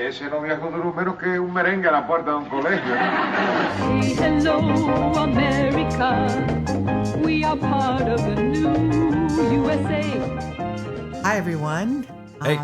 ese noviazgo duró menos que un merengue a la puerta de un colegio, ¿no? Say hello, America. We are part of the new USA. Hi, everyone. Hey.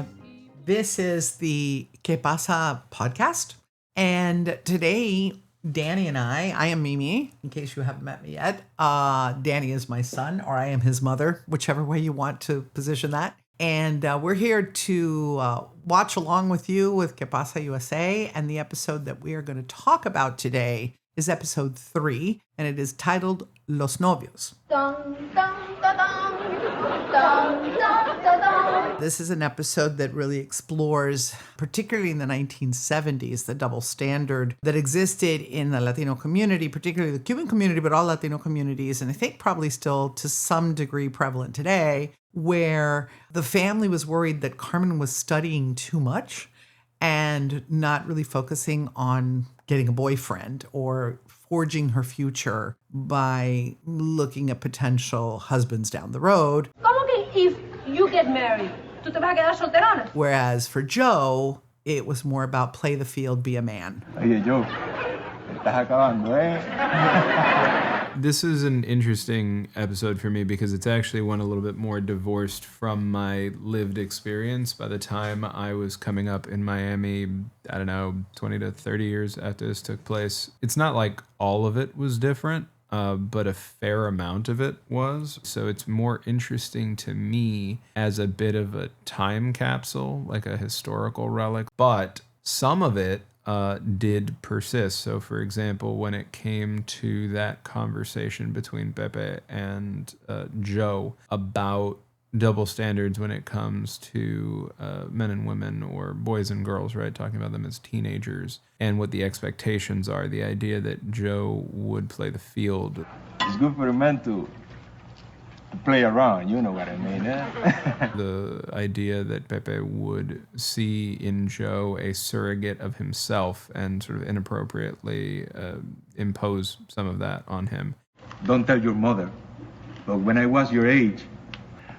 This is the Qué Pasa podcast. And today, Danny and I am Mimi, in case you haven't met me yet. Danny is my son, or I am his mother, whichever way you want to position that. And we're here to watch along with you with Qué Pasa USA. And the episode that we are going to talk about today is episode 3, and it is titled Los Novios. Dun, dun, dun, dun, dun, dun, dun, dun. This is an episode that really explores, particularly in the 1970s, the double standard that existed in the Latino community, particularly the Cuban community, but all Latino communities, and I think probably still to some degree prevalent today, where the family was worried that Carmen was studying too much and not really focusing on getting a boyfriend or forging her future by looking at potential husbands down the road. ¿Cómo que if you get married, tú te vas a quedar solterona? Whereas for Joe, it was more about play the field, be a man. Oye, Joe, te estás acabando, ¿eh? This is an interesting episode for me because it's actually one a little bit more divorced from my lived experience. By the time I was coming up in Miami, I don't know, 20 to 30 years after this took place, it's not like all of it was different, but a fair amount of it was. So it's more interesting to me as a bit of a time capsule, like a historical relic, but some of it did persist. So, for example, when it came to that conversation between Pepe and Joe about double standards when it comes to men and women or boys and girls, right? Talking about them as teenagers and what the expectations are. The idea that Joe would play the field. It's good for a man to play around, you know what I mean, eh? The idea that Pepe would see in Joe a surrogate of himself and sort of inappropriately impose some of that on him. Don't tell your mother, but when I was your age,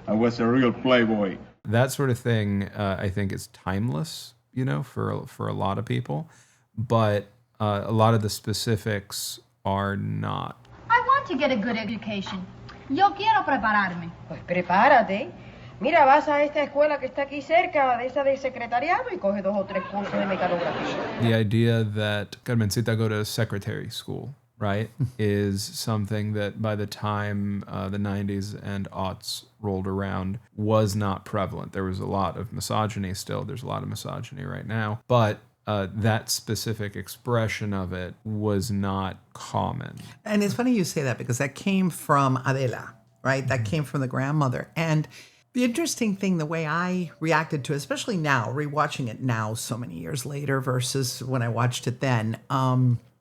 I was a real playboy. That sort of thing, I think, is timeless, you know, for a lot of people. But a lot of the specifics are not. I want to get a good education. Yo quiero prepararme. Pues prepárate. Mira, vas a esta escuela que está aquí cerca, de esa de secretariado, y coge 2 o 3 cursos de mecanografía. The idea that Carmencita go to secretary school, right, is something that by the time the 90s and aughts rolled around was not prevalent. There was a lot of misogyny still. There's a lot of misogyny right now. But that specific expression of it was not common. And it's funny you say that because that came from Adela, right? That came from the grandmother. And the interesting thing, the way I reacted to it, especially now, rewatching it now so many years later versus when I watched it then,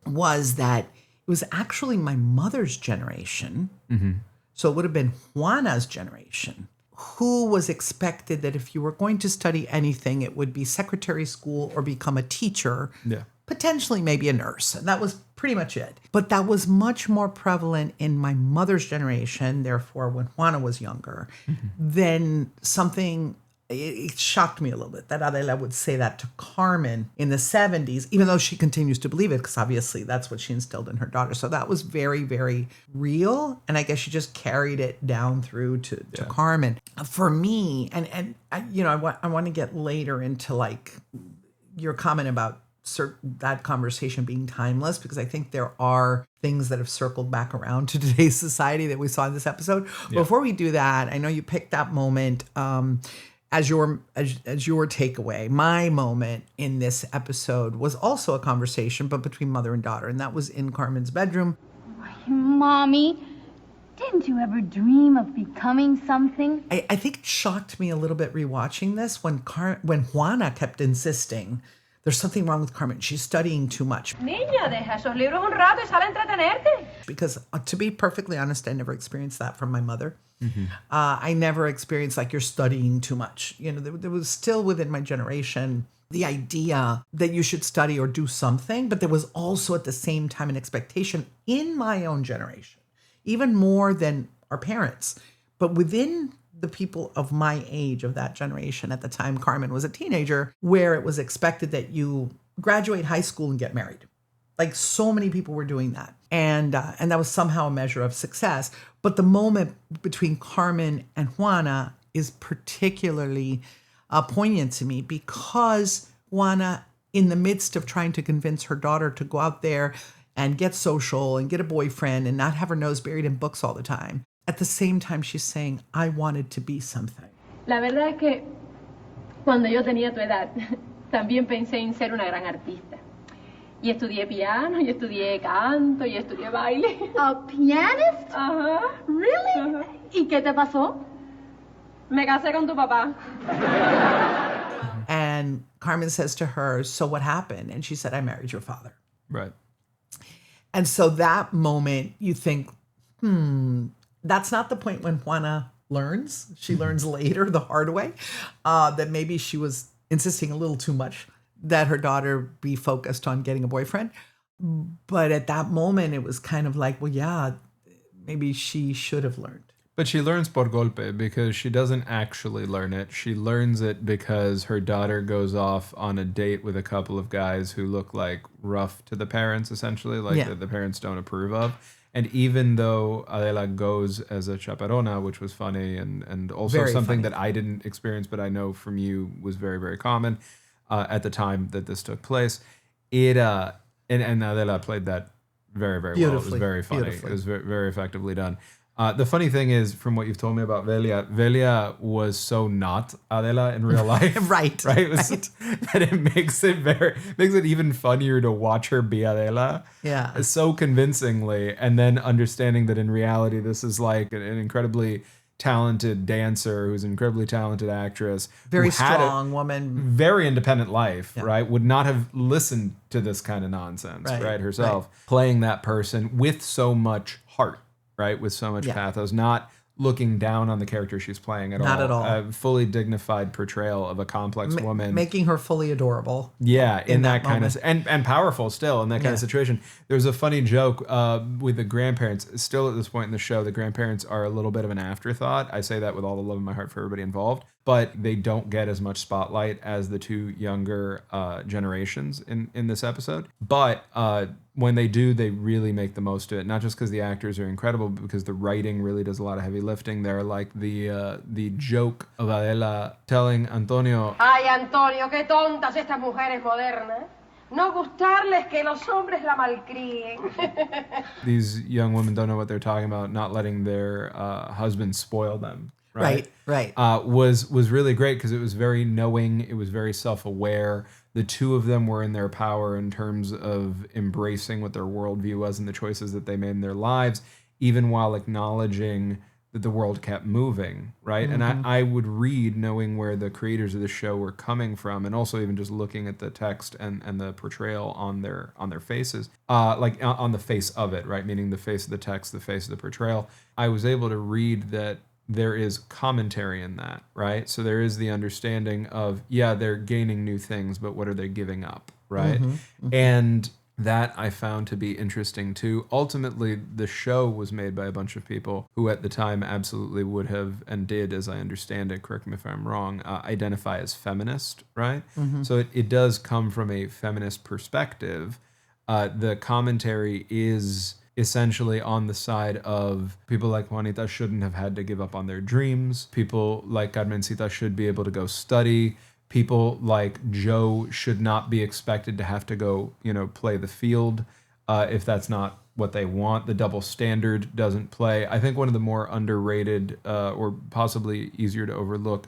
was that it was actually my mother's generation. Mm-hmm. So it would have been Juana's generation, who was expected that if you were going to study anything, it would be secretary school or become a teacher, potentially maybe a nurse. And that was pretty much it. But that was much more prevalent in my mother's generation, therefore when Juana was younger, than something. It shocked me a little bit that Adela would say that to Carmen in the 70s, even though she continues to believe it, because obviously that's what she instilled in her daughter. So that was very, very real. And I guess she just carried it down through to Carmen. For me, and you know, I want to get later into like your comment about that conversation being timeless, because I think there are things that have circled back around to today's society that we saw in this episode. Yeah. Before we do that, I know you picked that moment as your takeaway. My moment in this episode was also a conversation, but between mother and daughter, and that was in Carmen's bedroom. Mommy, didn't you ever dream of becoming something? I think it shocked me a little bit rewatching this when Juana kept insisting there's something wrong with Carmen. She's studying too much. Niña, deja esos libros un rato y sal a entretenerte. Because to be perfectly honest, I never experienced that from my mother. Mm-hmm. I never experienced like you're studying too much. You know, there was still within my generation the idea that you should study or do something, but there was also at the same time an expectation in my own generation, even more than our parents, but within the people of my age, of that generation at the time Carmen was a teenager, where it was expected that you graduate high school and get married. Like so many people were doing that. And that was somehow a measure of success. But the moment between Carmen and Juana is particularly poignant to me because Juana, in the midst of trying to convince her daughter to go out there and get social and get a boyfriend and not have her nose buried in books all the time, at the same time she's saying, I wanted to be something. La verdad es que cuando yo tenía tu edad, también pensé en ser una gran artista. Y estudié piano, y estudié canto, y estudié baile. A pianist? Ajá. Really? Ajá. ¿Y qué te pasó? Me casé con tu papá. And Carmen says to her, so what happened? And she said, I married your father. Right. And so that moment, you think, that's not the point when Juana learns. She learns later the hard way that maybe she was insisting a little too much that her daughter be focused on getting a boyfriend. But at that moment, it was kind of like, well, yeah, maybe she should have learned. But she learns por golpe because she doesn't actually learn it. She learns it because her daughter goes off on a date with a couple of guys who look like rough to the parents, essentially, like Yeah. that the parents don't approve of. And even though Adela goes as a chaperona, which was funny and also Very something funny. that I didn't experience, but I know from you was very, very common at the time that this took place, and Adela played that very, very well. It was Beautifully, very funny. beautifully. It was very, very effectively done. The funny thing is, from what you've told me about Velia was so not Adela in real life. Right, Right? It was, that it makes it even funnier to watch her be Adela. Yeah. So convincingly, and then understanding that in reality, this is like an incredibly talented dancer who's an incredibly talented actress. Very who had strong a woman. very independent life, right? Would not have listened to this kind of nonsense, right? Herself. Playing that person with so much heart. Right, with so much pathos, not looking down on the character she's playing at all. Not at all. A fully dignified portrayal of a complex woman. Making her fully adorable. Yeah, in that kind moment. of and powerful still in that kind of situation. There was a funny joke with the grandparents. Still at this point in the show, the grandparents are a little bit of an afterthought. I say that with all the love in my heart for everybody involved, but they don't get as much spotlight as the two younger generations in this episode. But when they do, they really make the most of it. Not just because the actors are incredible, but because the writing really does a lot of heavy lifting there. Like the joke of Adela telling Antonio, Ay, Antonio, qué tontas estas mujeres modernas. No gustarles que los hombres la malcríen. these young women don't know what they're talking about, not letting their husbands spoil them. Right. Was really great because it was very knowing. It was very self-aware. The two of them were in their power in terms of embracing what their worldview was and the choices that they made in their lives, even while acknowledging that the world kept moving, right? And I would read knowing where the creators of the show were coming from, and also even just looking at the text and the portrayal on their faces, like on the face of it, right? Meaning the face of the text, the face of the portrayal. I was able to read that there is commentary in that, right? So there is the understanding of, yeah, they're gaining new things, but what are they giving up, right? And that I found to be interesting too. Ultimately, the show was made by a bunch of people who at the time absolutely would have, and did, as I understand it, correct me if I'm wrong, identify as feminist, right? So it does come from a feminist perspective. The commentary is essentially on the side of people like Juanita shouldn't have had to give up on their dreams. People like Carmencita should be able to go study. People like Joe should not be expected to have to go, play the field if that's not what they want. The double standard doesn't play. I think one of the more underrated or possibly easier to overlook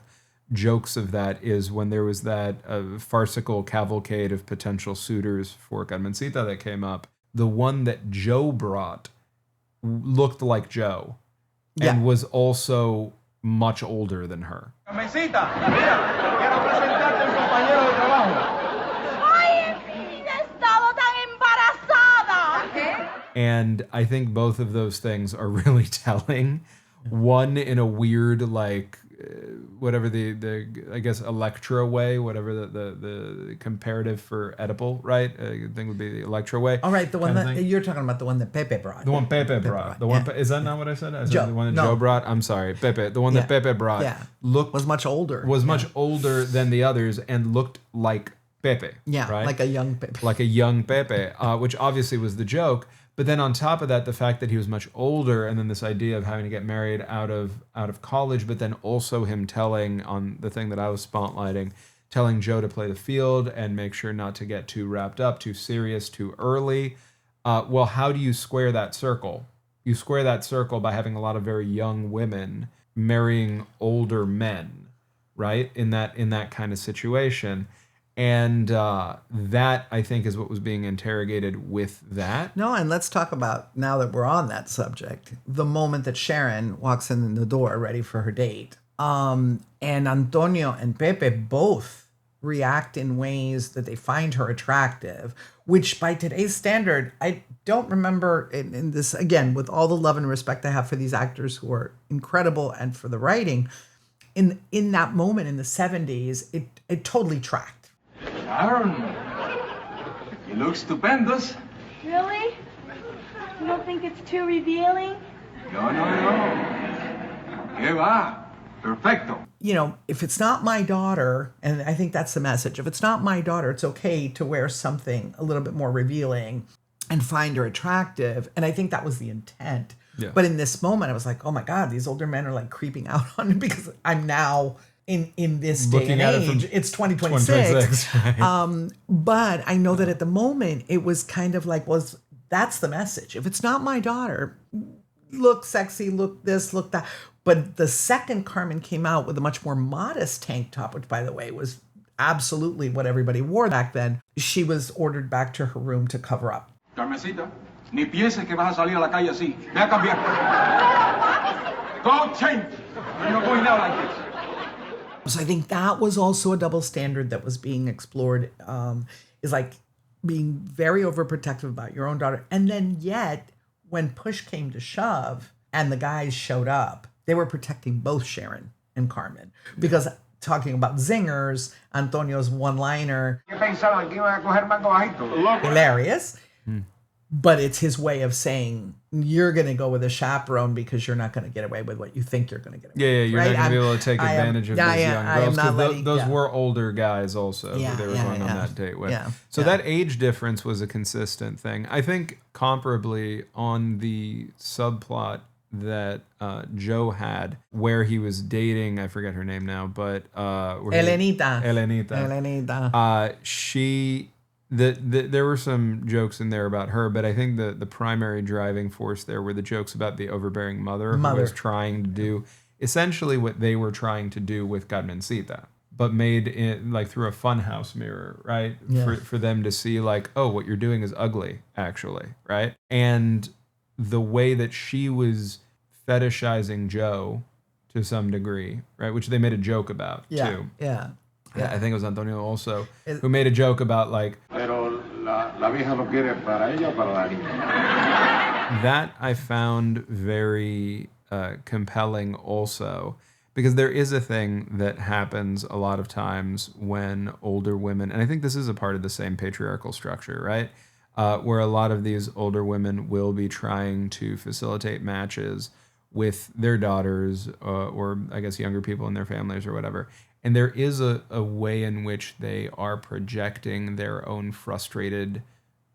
jokes of that is when there was that farcical cavalcade of potential suitors for Carmencita that came up. The one that Joe brought looked like Joe and was also much older than her. Carmencita, mira, quiero presentarte a un compañero de trabajo. ¡Ay, en mi vida he estado tan embarazada! ¿Qué? And I think both of those things are really telling. One in a weird, like, whatever the I guess Electra way, whatever the comparative for Oedipal, right? I think would be the Electra way. All right, the one that you're talking about, the one that Pepe brought. The one Pepe brought. The one is that not what I said? I said the one that Joe brought. I'm sorry, Pepe. The one that Pepe brought was much older. Was much older than the others and looked like Pepe. Yeah, right? like a young Pepe. Like a young Pepe, which obviously was the joke. But then on top of that, the fact that he was much older, and then this idea of having to get married out of college, but then also him telling, on the thing that I was spotlighting, telling Joe to play the field and make sure not to get too wrapped up, too serious, too early. Well, how do you square that circle? You square that circle by having a lot of very young women marrying older men, right? In that kind of situation. And that, I think, is what was being interrogated with that. No, and let's talk about, now that we're on that subject, the moment that Sharon walks in the door ready for her date. And Antonio and Pepe both react in ways that they find her attractive, which by today's standard, I don't remember in this, again, with all the love and respect I have for these actors who are incredible and for the writing, in that moment in the 70s, it totally tracked. Sharon, you look stupendous. Really? You don't think it's too revealing? No. ¿Qué va? Perfecto. You know, if it's not my daughter, and I think that's the message, if it's not my daughter, it's okay to wear something a little bit more revealing and find her attractive. And I think that was the intent. Yeah. But in this moment, I was like, oh my God, these older men are like creeping out on me because I'm now in this day and age. It's 2026. Right? But I know that at the moment, it was kind of like, that's the message. If it's not my daughter, look sexy, look this, look that. But the second Carmen came out with a much more modest tank top, which, by the way, was absolutely what everybody wore back then, she was ordered back to her room to cover up. Carmencita, ni pienses que vas a salir a la calle así. Ve a cambiar. Go change. You're not going out like this. So I think that was also a double standard that was being explored, is like being very overprotective about your own daughter. And then yet, when push came to shove and the guys showed up, they were protecting both Sharon and Carmen. Because talking about zingers, Antonio's one-liner, hilarious. But it's his way of saying, you're going to go with a chaperone because you're not going to get away with what you think you're going to get away with. You're not going to be able to take advantage of these young girls. Because those were older guys also who they were going on that date with. So that age difference was a consistent thing. I think comparably on the subplot that Joe had, where he was dating, I forget her name now, but... Elenita. There were some jokes in there about her, but I think the primary driving force there were the jokes about the overbearing mother who was trying to do essentially what they were trying to do with Carmencita, but made it like through a funhouse mirror, right? Yeah. For them to see like, oh, what you're doing is ugly, actually, right? And the way that she was fetishizing Joe to some degree, right? Which they made a joke about too. Yeah. I think it was Antonio also who made a joke about like, Pero la vieja lo quiere para ella o para la niña. That I found very compelling also, because there is a thing that happens a lot of times when older women, and I think this is a part of the same patriarchal structure, right? Where a lot of these older women will be trying to facilitate matches with their daughters or I guess younger people in their families or whatever. And there is a way in which they are projecting their own frustrated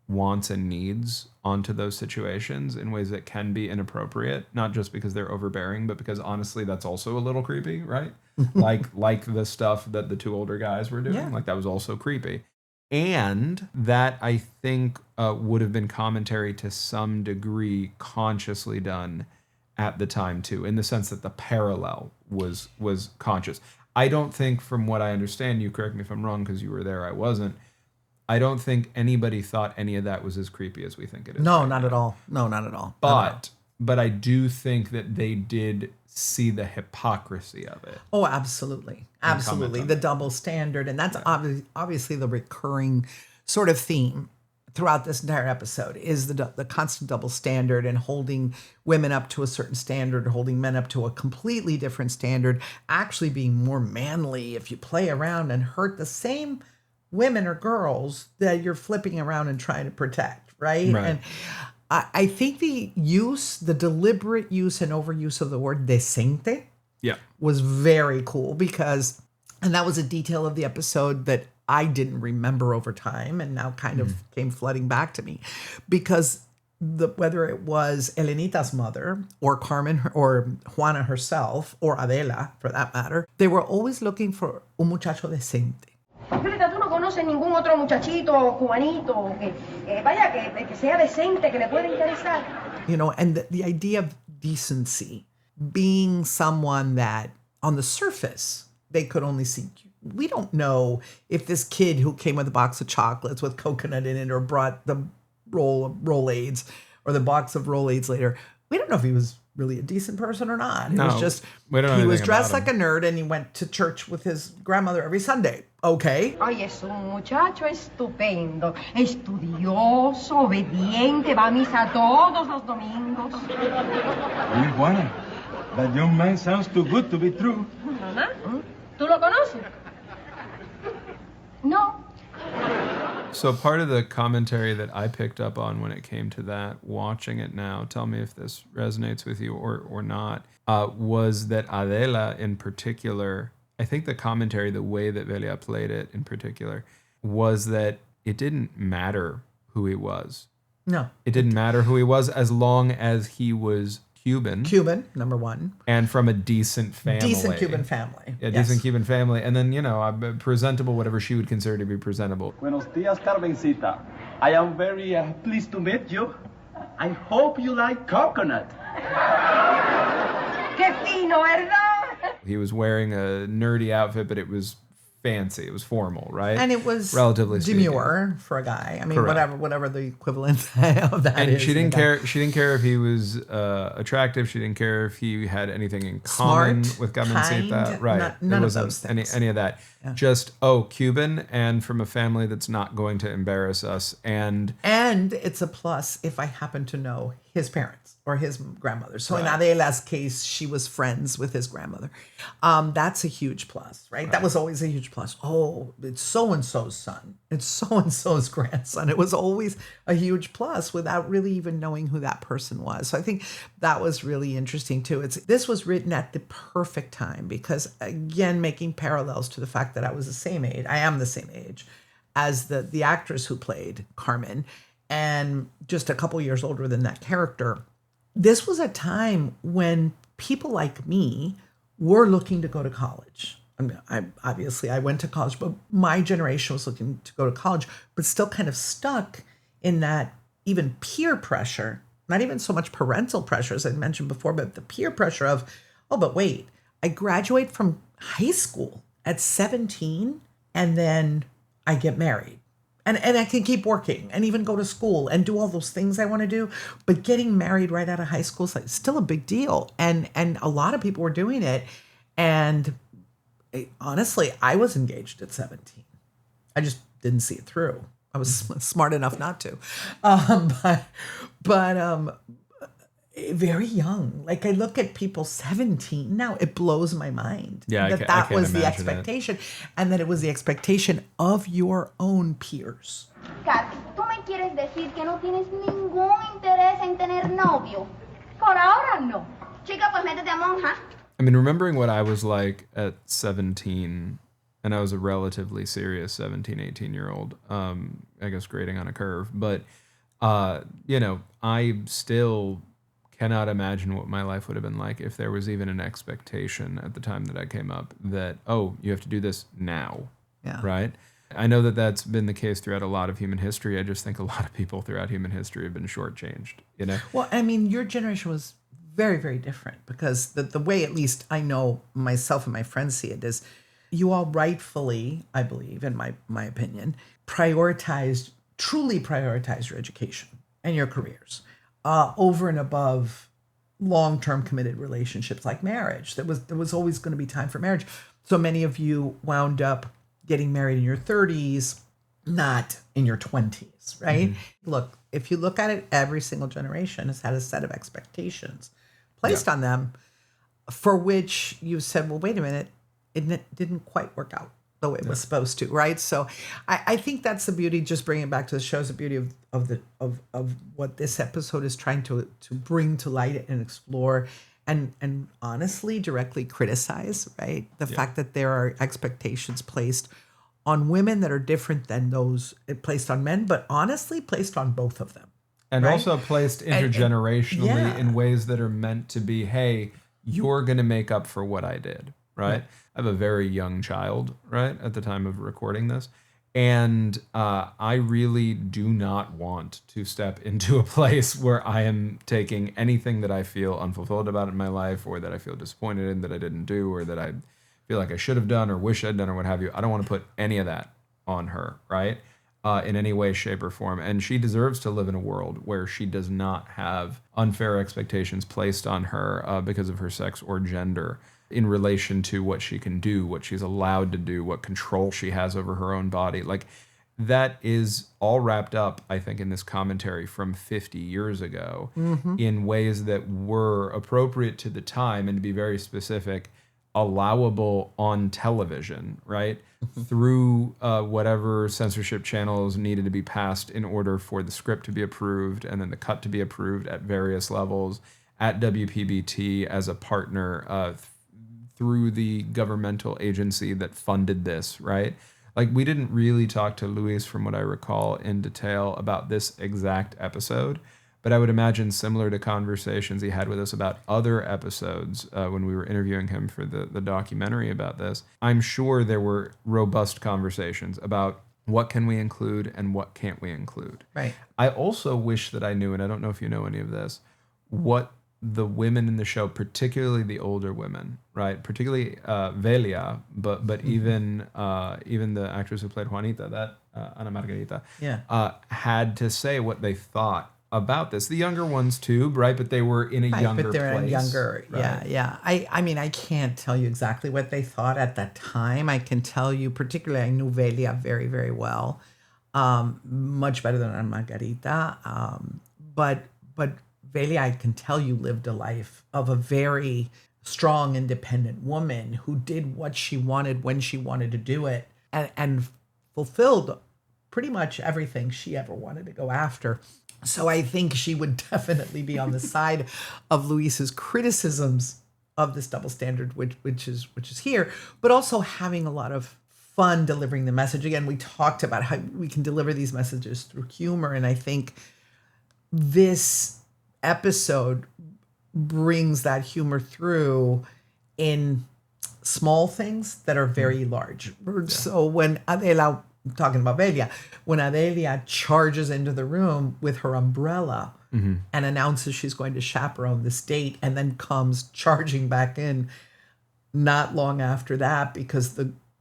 wants and needs onto those situations in ways that can be inappropriate, not just because they're overbearing, but because honestly, that's also a little creepy, right? like the stuff that the two older guys were doing, like that was also creepy. And that I think would have been commentary to some degree consciously done at the time too, in the sense that the parallel was conscious. I don't think, from what I understand, you correct me if I'm wrong because you were there, I wasn't, I don't think anybody thought any of that was as creepy as we think it is. No, not at all. No, not at all. But I do think that they did see the hypocrisy of it. Oh, absolutely. Absolutely. The double standard. And that's obviously the recurring sort of theme throughout this entire episode is the constant double standard and holding women up to a certain standard, holding men up to a completely different standard, actually being more manly if you play around and hurt the same women or girls that you're flipping around and trying to protect, right? And I think the deliberate use and overuse of the word decente was very cool because, and that was a detail of the episode that I didn't remember over time and now kind of came flooding back to me because whether it was Elenita's mother or Carmen or Juana herself or Adela for that matter, they were always looking for un muchacho decente. Violeta, ¿tú no conoces ningún otro muchachito cubanito que sea decente, que le pueda interesar? You know, and the idea of decency being someone that on the surface they could only see. We don't know if this kid who came with a box of chocolates with coconut in it or brought the roll of Rolaids or the box of Rolaids later, we don't know if he was really a decent person or not. It was just, he was dressed like a nerd and he went to church with his grandmother every Sunday. Okay. Ay, es un muchacho estupendo, estudioso, obediente, va a misa todos los domingos. Really, Juana, that young man sounds too good to be true. Mamá, ¿tú lo conoces? No. So part of the commentary that I picked up on when it came to that, watching it now, tell me if this resonates with you or not, was that Adela in particular, I think the commentary, the way that Velia played it in particular, was that it didn't matter who he was. No. It didn't matter who he was as long as he was Cuban, number one. And from a decent family. Decent Cuban family. Yeah, decent Cuban family. And then, presentable, whatever she would consider to be presentable. Buenos dias, Carmencita. I am very pleased to meet you. I hope you like coconut. ¡Qué fino, verdad? He was wearing a nerdy outfit, but it was fancy. It was formal, right? And it was relatively demure for a guy. I mean, whatever the equivalent of that and is. And she didn't care. She didn't care if he was attractive. She didn't care if he had anything in common with Carmencita. Right. None of those things. Any of that. Yeah. Just Cuban and from a family that's not going to embarrass us. And it's a plus if I happen to know his parents or his grandmother. So in Adela's case, she was friends with his grandmother. That's a huge plus, right? That was always a huge plus. Oh, it's so-and-so's son. It's so-and-so's grandson. It was always a huge plus without really even knowing who that person was. So I think that was really interesting too. This was written at the perfect time because, again, making parallels to the fact that I was the same age. I am the same age as the actress who played Carmen and just a couple years older than that character. This was a time when people like me were looking to go to college. I mean, I went to college, but my generation was looking to go to college, but still kind of stuck in that even peer pressure, not even so much parental pressure, as I mentioned before, but the peer pressure of, oh, but wait, I graduate from high school at 17 and then I get married. And I can keep working and even go to school and do all those things I want to do. But getting married right out of high school is still a big deal. And a lot of people were doing it. And honestly, I was engaged at 17. I just didn't see it through. I was smart enough not to. But very young. Like I look at people 17 now, it blows my mind. Yeah, that was the expectation, and that it was the expectation of your own peers. Katy, ¿tú me quieres decir que no tienes ningún interés en tener novio? Por ahora no. Chica, pues métete a monja. I mean, remembering what I was like at 17, and I was a relatively serious 17, 18-year-old, I guess grading on a curve, but, I still cannot imagine what my life would have been like if there was even an expectation at the time that I came up that, you have to do this now, right? I know that that's been the case throughout a lot of human history. I just think a lot of people throughout human history have been shortchanged, Well, I mean, your generation was very, very different because the way, at least I know myself and my friends see it, is you all rightfully, I believe, in my opinion, truly prioritized your education and your careers over and above long-term committed relationships like marriage. There was always going to be time for marriage. So many of you wound up getting married in your 30s not in your 20s, right? Look, if you look at it, every single generation has had a set of expectations placed on them for which you said, well, wait a minute, it didn't quite work out the way it was supposed to, right? So I think that's the beauty, just bringing it back to the shows, the beauty of what this episode is trying to bring to light and explore and honestly directly criticize, right? The fact that there are expectations placed on women that are different than those placed on men, but honestly placed on both of them. And right? also placed intergenerationally in ways that are meant to be, hey, you're going to make up for what I did, right? Yeah. I have a very young child, right, at the time of recording this. And I really do not want to step into a place where I am taking anything that I feel unfulfilled about in my life, or that I feel disappointed in that I didn't do, or that I feel like I should have done or wish I'd done or what have you. I don't want to put any of that on her, right? In any way, shape, or form. And she deserves to live in a world where she does not have unfair expectations placed on her because of her sex or gender in relation to what she can do, what she's allowed to do, what control she has over her own body. Like, that is all wrapped up, I think, in this commentary from 50 years ago in ways that were appropriate to the time, and to be very specific, allowable on television, right? Through whatever censorship channels needed to be passed in order for the script to be approved, and then the cut to be approved at various levels, at WPBT as a partner through the governmental agency that funded this, right? Like, we didn't really talk to Luis, from what I recall, in detail about this exact episode, but I would imagine similar to conversations he had with us about other episodes when we were interviewing him for the documentary about this. I'm sure there were robust conversations about what can we include and what can't we include. Right. I also wish that I knew, and I don't know if you know any of this, what the women in the show, particularly the older women, right? Particularly Velia, but even the actress who played Juanita, that Ana Margarita, had to say what they thought about this. The younger ones too, right? But they were in a younger place. But they're younger, right? Yeah. I mean, I can't tell you exactly what they thought at that time. I can tell you, particularly, I knew Velia very, very well, much better than Ana Margarita. But Velia, I can tell you, lived a life of a very strong, independent woman who did what she wanted when she wanted to do it, and fulfilled pretty much everything she ever wanted to go after. So I think she would definitely be on the side of Luis's criticisms of this double standard, which is here, but also having a lot of fun delivering the message. Again, we talked about how we can deliver these messages through humor, and I think this episode brings that humor through in small things that are very large. So when Adela, talking about Velia, when Adelia charges into the room with her umbrella and announces she's going to chaperone this date, and then comes charging back in not long after that, because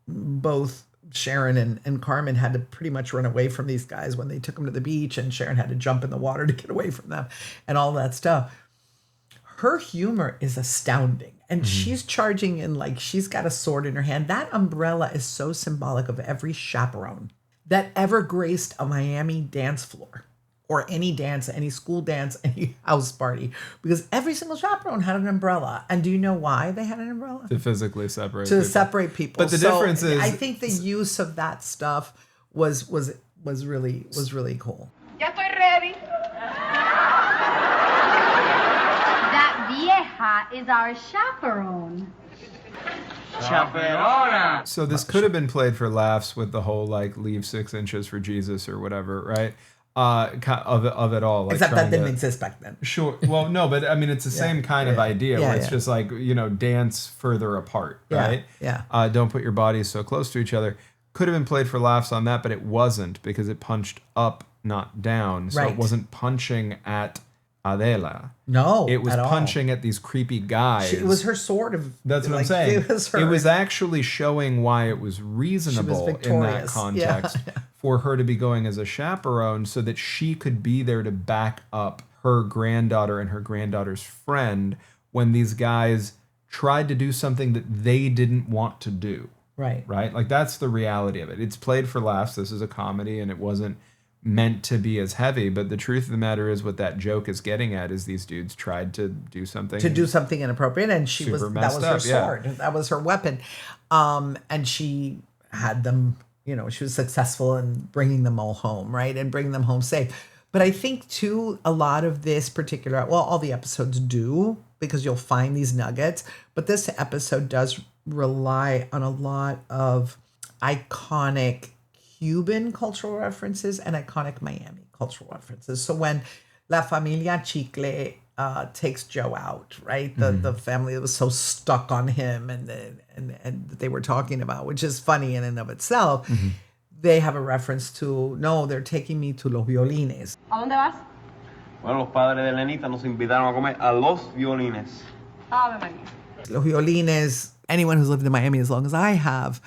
both Sharon and Carmen had to pretty much run away from these guys when they took them to the beach, and Sharon had to jump in the water to get away from them and all that stuff. Her humor is astounding. And she's charging in like she's got a sword in her hand. That umbrella is so symbolic of every chaperone that ever graced a Miami dance floor, or any dance, any school dance, any house party, because every single chaperone had an umbrella. And do you know why they had an umbrella? To physically separate separate people. But the difference is, I think the use of that stuff was really cool. Ya estoy ready. That vieja is our chaperone. Chaperona. So this could have been played for laughs with the whole like leave 6 inches for Jesus or whatever, right? Of it all. Like, except that didn't exist back then. Sure. Well, no, but I mean, it's the same kind of idea where it's just like, dance further apart, right? Yeah. Don't put your bodies so close to each other. Could have been played for laughs on that, but it wasn't, because it punched up, not down. So it wasn't punching at Adela. No, it was punching at these creepy guys. It was her sort of. That's what I'm saying. It was actually showing why it was reasonable in that context for her to be going as a chaperone, so that she could be there to back up her granddaughter and her granddaughter's friend when these guys tried to do something that they didn't want to do. Right. Right? Like that's the reality of it. It's played for laughs. This is a comedy and it wasn't meant to be as heavy, but the truth of the matter is what that joke is getting at is these dudes tried to do something inappropriate, and that was her sword. Yeah. That was her weapon. And she had them, she was successful in bringing them all home, right? And bringing them home safe. But I think too, a lot of this particular, well, all the episodes do, because you'll find these nuggets, but this episode does rely on a lot of iconic Cuban cultural references and iconic Miami cultural references. So when La Familia Chicle takes Joe out, right? The family that was so stuck on him and that they were talking about, which is funny in and of itself, they have a reference to, no, they're taking me to Los Violines. ¿A dónde vas? Bueno, los padres de Lenita nos invitaron a comer a Los Violines. Ave María. Los Violines, anyone who's lived in Miami as long as I have,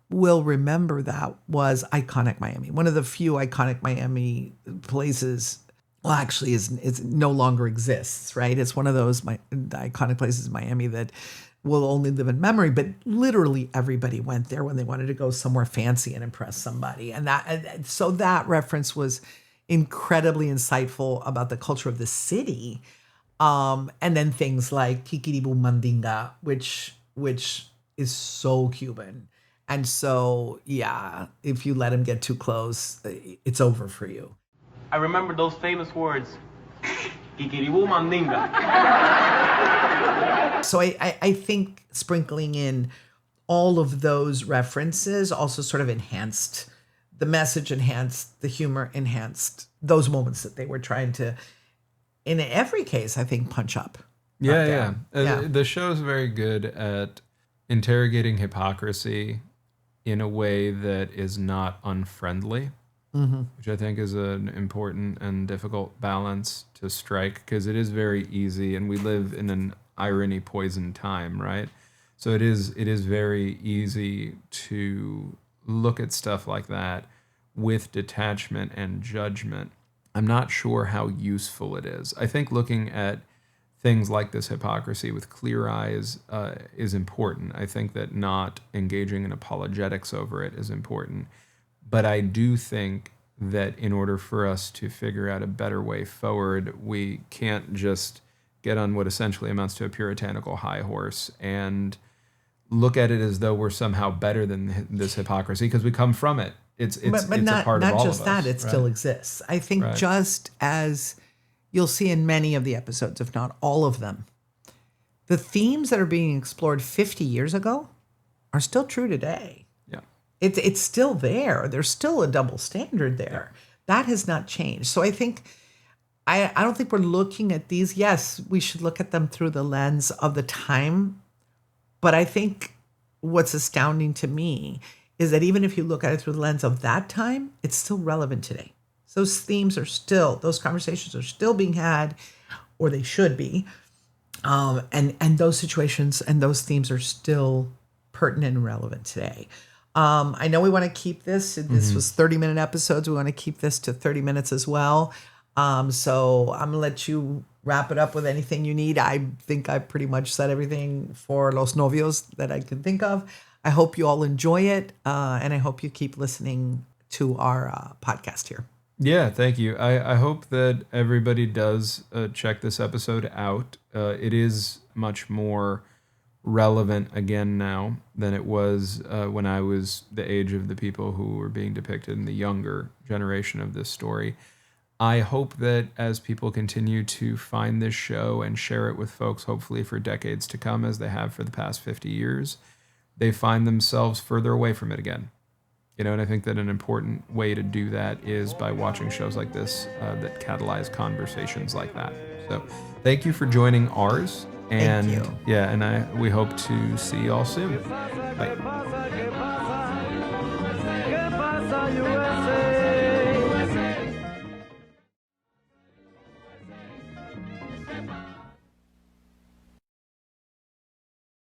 will remember that was iconic Miami. One of the few iconic Miami places, well, actually, is no longer exists, right? It's one of those the iconic places in Miami that will only live in memory, but literally everybody went there when they wanted to go somewhere fancy and impress somebody. So that reference was incredibly insightful about the culture of the city. And then things like Kikiribu Mandinga, which is so Cuban. And so, yeah, if you let him get too close, it's over for you. I remember those famous words. Kikiribu Mandinga. So I think sprinkling in all of those references also sort of enhanced the message, enhanced the humor, enhanced those moments that they were trying to, in every case, I think, punch up. Yeah. The show's very good at interrogating hypocrisy in a way that is not unfriendly, which I think is an important and difficult balance to strike, because it is very easy, and we live in an irony-poisoned time, right? So it is very easy to look at stuff like that with detachment and judgment. I'm not sure how useful it is. I think looking at things like this hypocrisy with clear eyes is important. I think that not engaging in apologetics over it is important. But I do think that in order for us to figure out a better way forward, we can't just get on what essentially amounts to a puritanical high horse and look at it as though we're somehow better than this hypocrisy, because we come from it. It's not, a part of all just of us. That, it still exists. I think just as you'll see in many of the episodes, if not all of them, the themes that are being explored 50 years ago are still true today. Yeah. It's still there. There's still a double standard there. Yeah. That has not changed. So I think, I don't think we're looking at these. Yes, we should look at them through the lens of the time. But I think what's astounding to me is that even if you look at it through the lens of that time, it's still relevant today. Those themes are still, those conversations are still being had, or they should be. And those situations and those themes are still pertinent and relevant today. I know we want to keep this. This was 30-minute episodes. We want to keep this to 30 minutes as well. So I'm going to let you wrap it up with anything you need. I think I pretty much said everything for Los Novios that I can think of. I hope you all enjoy it. And I hope you keep listening to our podcast here. Yeah, thank you. I hope that everybody does check this episode out. It is much more relevant again now than it was when I was the age of the people who were being depicted in the younger generation of this story. I hope that as people continue to find this show and share it with folks, hopefully for decades to come, as they have for the past 50 years, they find themselves further away from it again. And I think that an important way to do that is by watching shows like this that catalyze conversations like that. So thank you for joining ours. And thank you. Yeah, and we hope to see you all soon. Bye.